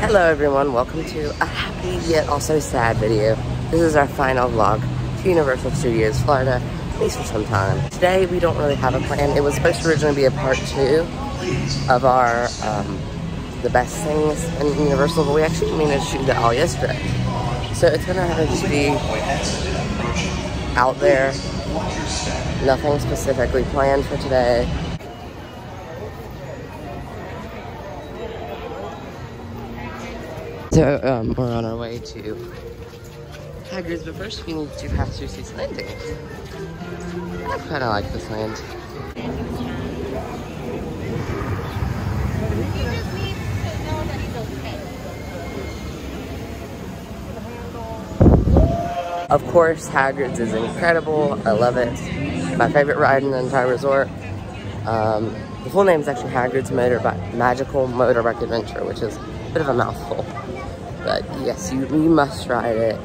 Hello everyone, welcome to a happy yet also sad video. This is our final vlog to Universal Studios Florida, at least for some time. Today we don't really have a plan. It was supposed to originally be a part 2 of our the best things in Universal, but we actually managed to shoot it all yesterday. So it's gonna have to just be out there. Nothing specifically planned for today. So we're on our way to Hagrid's, but first we need to pass through Cecil Landing. I kind of like this land. Of course, Hagrid's is incredible. I love it. My favorite ride in the entire resort. The full name is actually Hagrid's Magical Motorbike Adventure, which is a bit of a mouthful. But yes, you must ride it.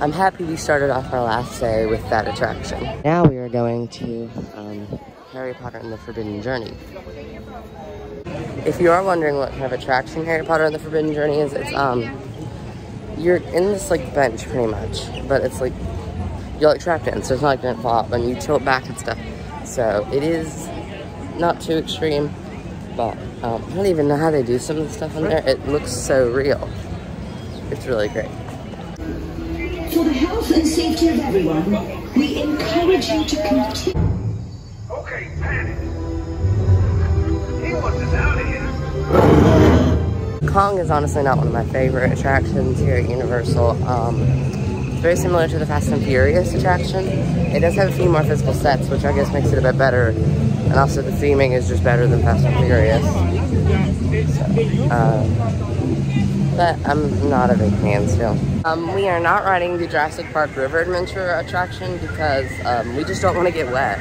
I'm happy we started off our last day with that attraction. Now we are going to Harry Potter and the Forbidden Journey. If you are wondering what kind of attraction Harry Potter and the Forbidden Journey is, it's you're in this like bench pretty much, but it's like you're like trapped in, so it's not like you're gonna fall out when you tilt back and stuff. So it is not too extreme, but I don't even know how they do some of the stuff in there. It looks so real. It's really great. For the health and safety of everyone, we encourage you to continue. Okay, panic. He wants us out of here. Kong is honestly not one of my favorite attractions here at Universal. It's very similar to the Fast and Furious attraction. It does have a few more physical sets, which I guess makes it a bit better. And also the theming is just better than Fast and Furious. So, but I'm not a big fan still. We are not riding the Jurassic Park River Adventure attraction because we just don't want to get wet.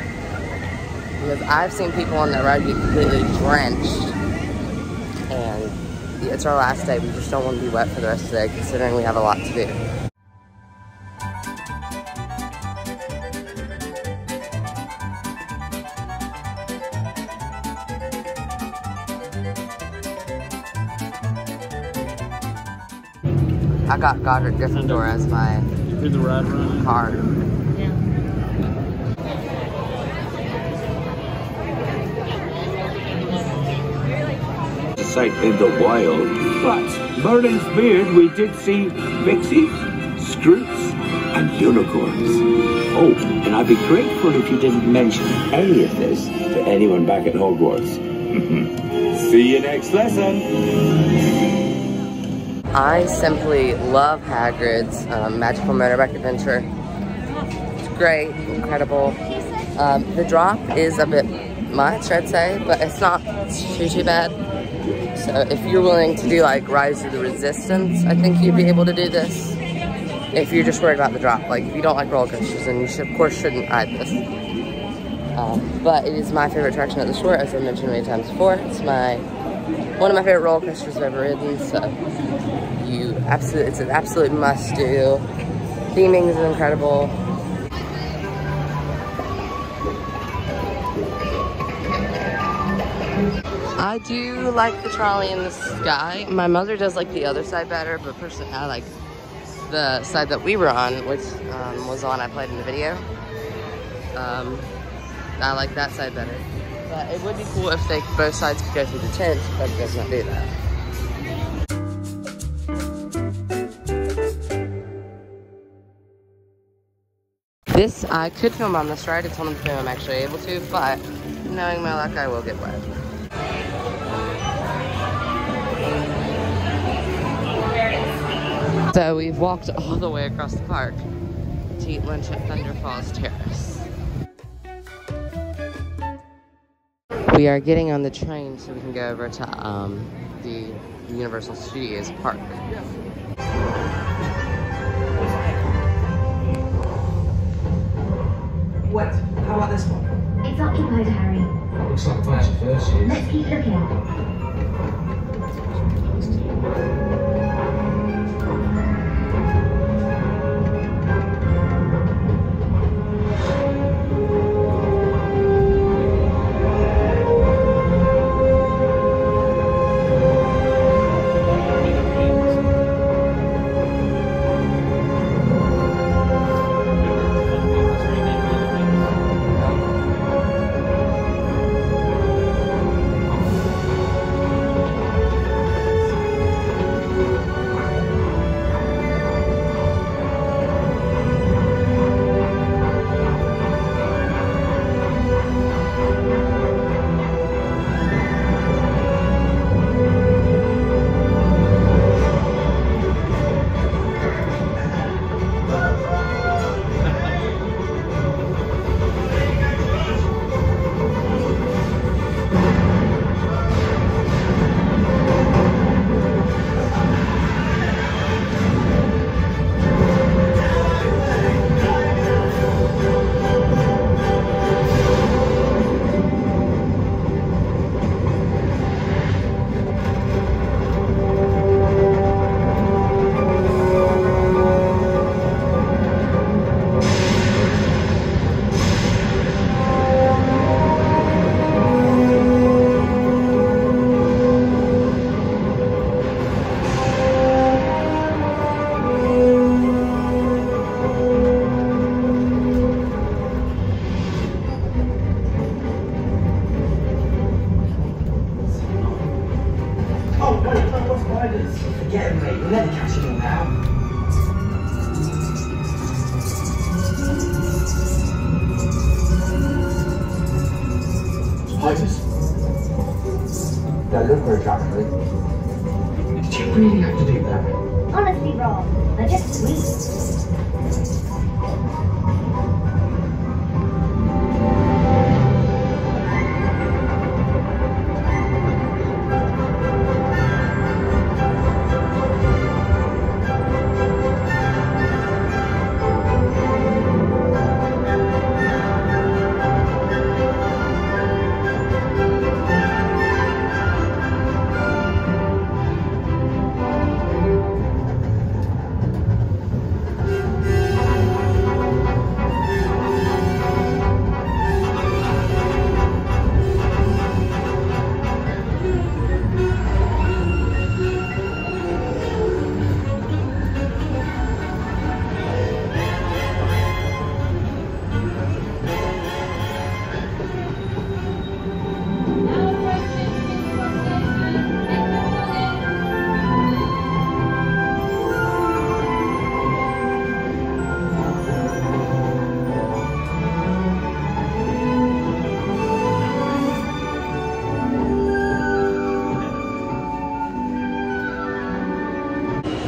Because I've seen people on that ride get completely drenched. And it's our last day. We just don't want to be wet for the rest of the day, considering we have a lot to do. I got Godric Gryffindor as my card. Yeah. A sight in the wild, but Merlin's beard we did see pixies, scroots, and unicorns. Oh, and I'd be grateful if you didn't mention any of this to anyone back at Hogwarts. See you next lesson. I simply love Hagrid's Magical Motorbike Adventure. It's great, incredible. The drop is a bit much, I'd say, but it's not too bad. So if you're willing to do like Rise of the Resistance, I think you'd be able to do this. If you're just worried about the drop, like if you don't like roller coasters, then you of course shouldn't ride this. But it is my favorite attraction at the resort, as I mentioned many times before. It's one of my favorite roller coasters I've ever ridden, so it's an absolute must-do. Theming is incredible. I do like the trolley in the sky. My mother does like the other side better, but personally I like the side that we were on, which was the one I played in the video. I like that side better. But it would be cool if both sides could go through the tent, but it does not do that. This, I could film on this ride. It's one of the few I'm actually able to, but knowing my luck, I will get wet. So we've walked all the way across the park to eat lunch at Thunder Falls Terrace. We are getting on the train so we can go over to the Universal Studios Park. What? How about this one? It's occupied, Harry. Looks like a bunch of fursuits. Let's keep looking. Forget it, mate. We'll never catch them all now. Spiders. They're licorice, actually. Did you really have to do that? Honestly, Rob, they're just sweet.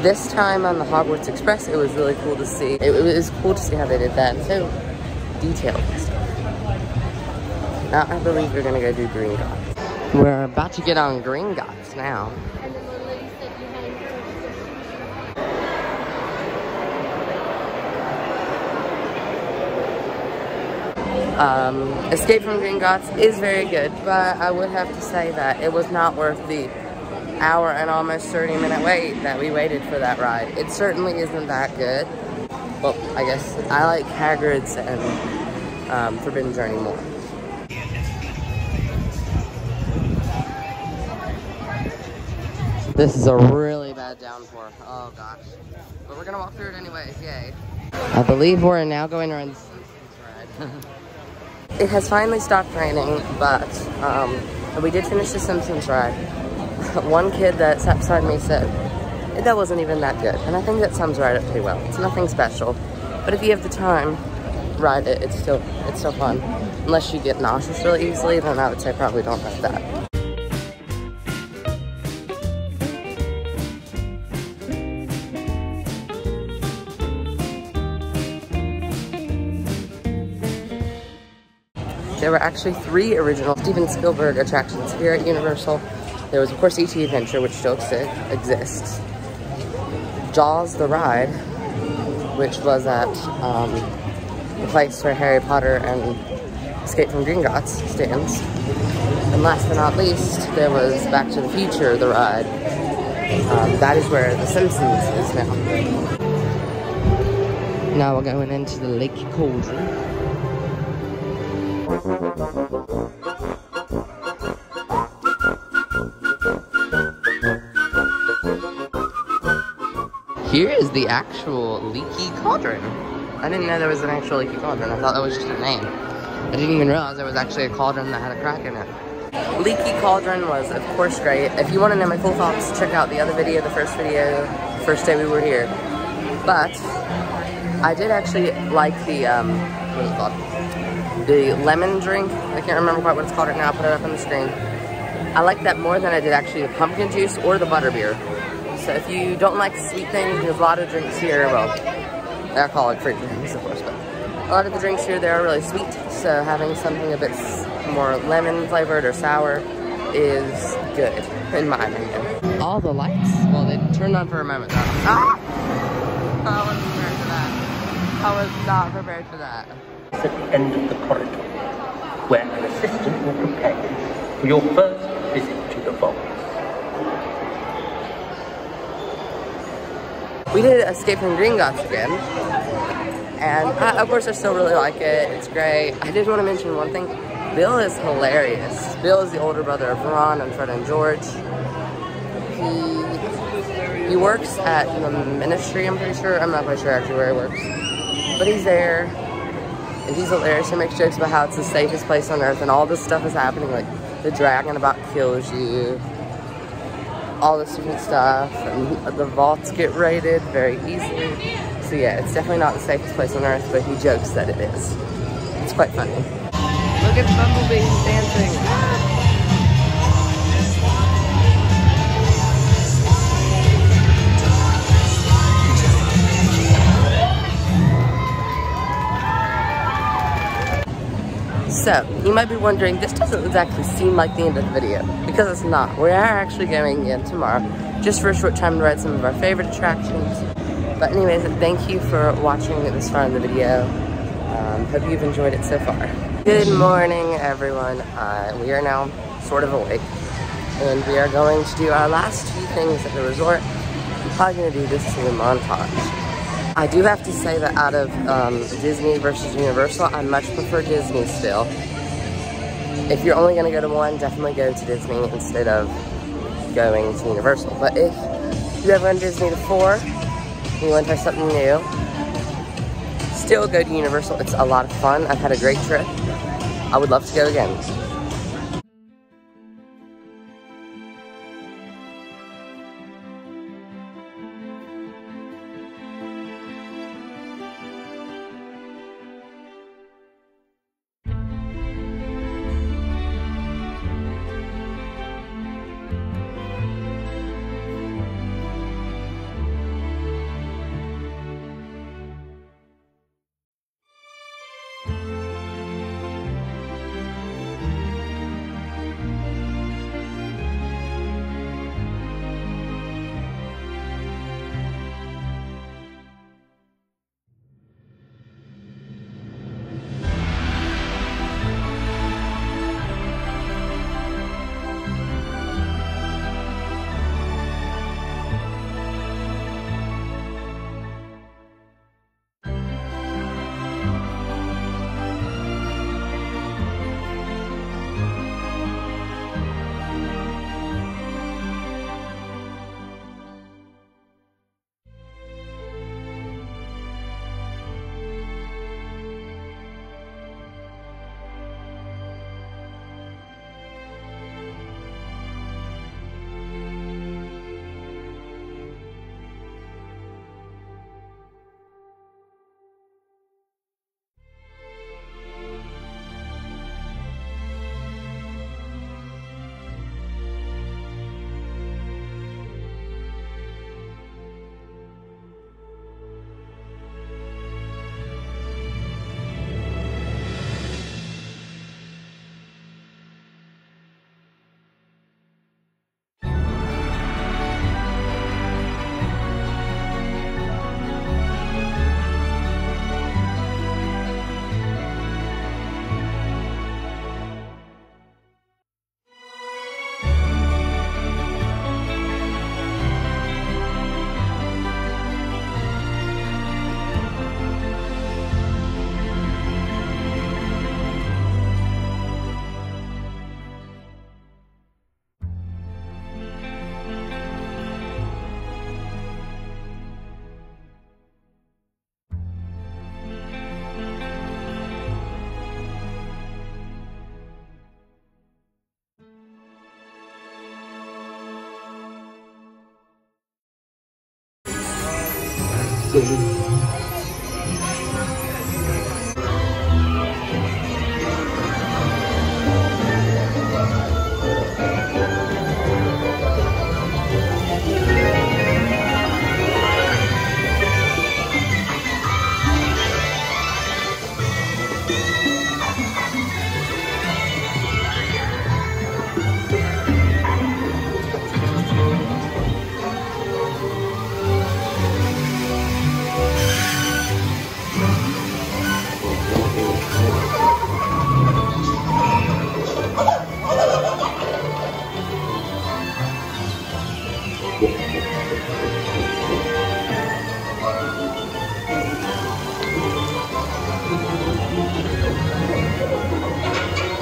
This time on the Hogwarts Express, it was really cool to see. It was cool to see how they did that. And so detailed and stuff. Now I believe we're gonna go do Gringotts. We're about to get on Gringotts now. Escape from Gringotts is very good, but I would have to say that it was not worth the hour and almost 30-minute wait that we waited for that ride. It certainly isn't that good. Well, I guess I like Hagrid's and Forbidden Journey more. This is a really bad downpour. Oh gosh. But we're gonna walk through it anyways, yay. I believe we're now going around the Simpsons ride. It has finally stopped raining, but we did finish the Simpsons ride. One kid that sat beside me said, that wasn't even that good. And I think that sums right up pretty well. It's nothing special. But if you have the time, ride it. It's still fun. Unless you get nauseous really easily, then I would say probably don't ride that. There were actually 3 original Steven Spielberg attractions here at Universal. There was, of course, E.T. Adventure, which still exists. Jaws the Ride, which was at the place where Harry Potter and Escape from Gringotts stands. And last but not least, there was Back to the Future, the ride. That is where The Simpsons is now. Now we're going into the Lake Cauldron. Here is the actual leaky cauldron. I didn't know there was an actual leaky cauldron. I thought that was just a name. I didn't even realize there was actually a cauldron that had a crack in it. Leaky cauldron was, of course, great. If you want to know my full thoughts, check out the other video, the first day we were here. But I did actually like the, what is it called? The lemon drink. I can't remember quite what it's called right now. I'll put it up on the screen. I like that more than I did actually the pumpkin juice or the butterbeer. So if you don't like sweet things, there's a lot of drinks here. Well, alcoholic-free drinks, of course, but a lot of the drinks here, they're really sweet. So having something a bit more lemon flavored or sour is good, in my opinion. All the lights, well, they turned on for a moment. Ah! I wasn't prepared for that. I was not prepared for that. At the end of the corridor, where an assistant will prepare you for your first visit to the vault. We did Escape from Gringotts again, and of course I still really like it. It's great. I did want to mention one thing. Bill is hilarious. Bill is the older brother of Ron and Fred and George. He works at the Ministry, I'm pretty sure. I'm not quite sure actually where he works. But he's there, and he's hilarious. He makes jokes about how it's the safest place on earth, and all this stuff is happening. Like, the dragon about kills you. all this different stuff, and the vaults get raided very easily. So yeah, it's definitely not the safest place on earth, but he jokes that it is. It's quite funny. Look at Bumblebee dancing. So, you might be wondering, this doesn't exactly seem like the end of the video, because it's not. We are actually going in tomorrow, just for a short time to ride some of our favorite attractions. But anyways, thank you for watching this far in the video. Hope you've enjoyed it so far. Good morning, everyone. We are now sort of awake, and we are going to do our last few things at the resort. I'm probably going to do this to the montage. I do have to say that out of Disney versus Universal, I much prefer Disney still. If you're only going to go to one, definitely go to Disney instead of going to Universal. But if you ever went to Disney before, and you want to try something new, still go to Universal. It's a lot of fun. I've had a great trip. I would love to go again.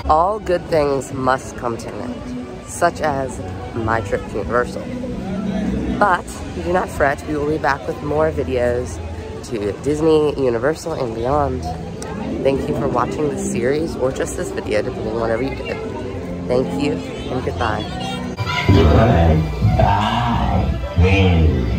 All good things must come to an end, such as my trip to Universal. But do not fret, we will be back with more videos to Disney, Universal, and beyond. Thank you for watching this series, or just this video, depending on whatever you did. Thank you, and goodbye. Goodbye, then.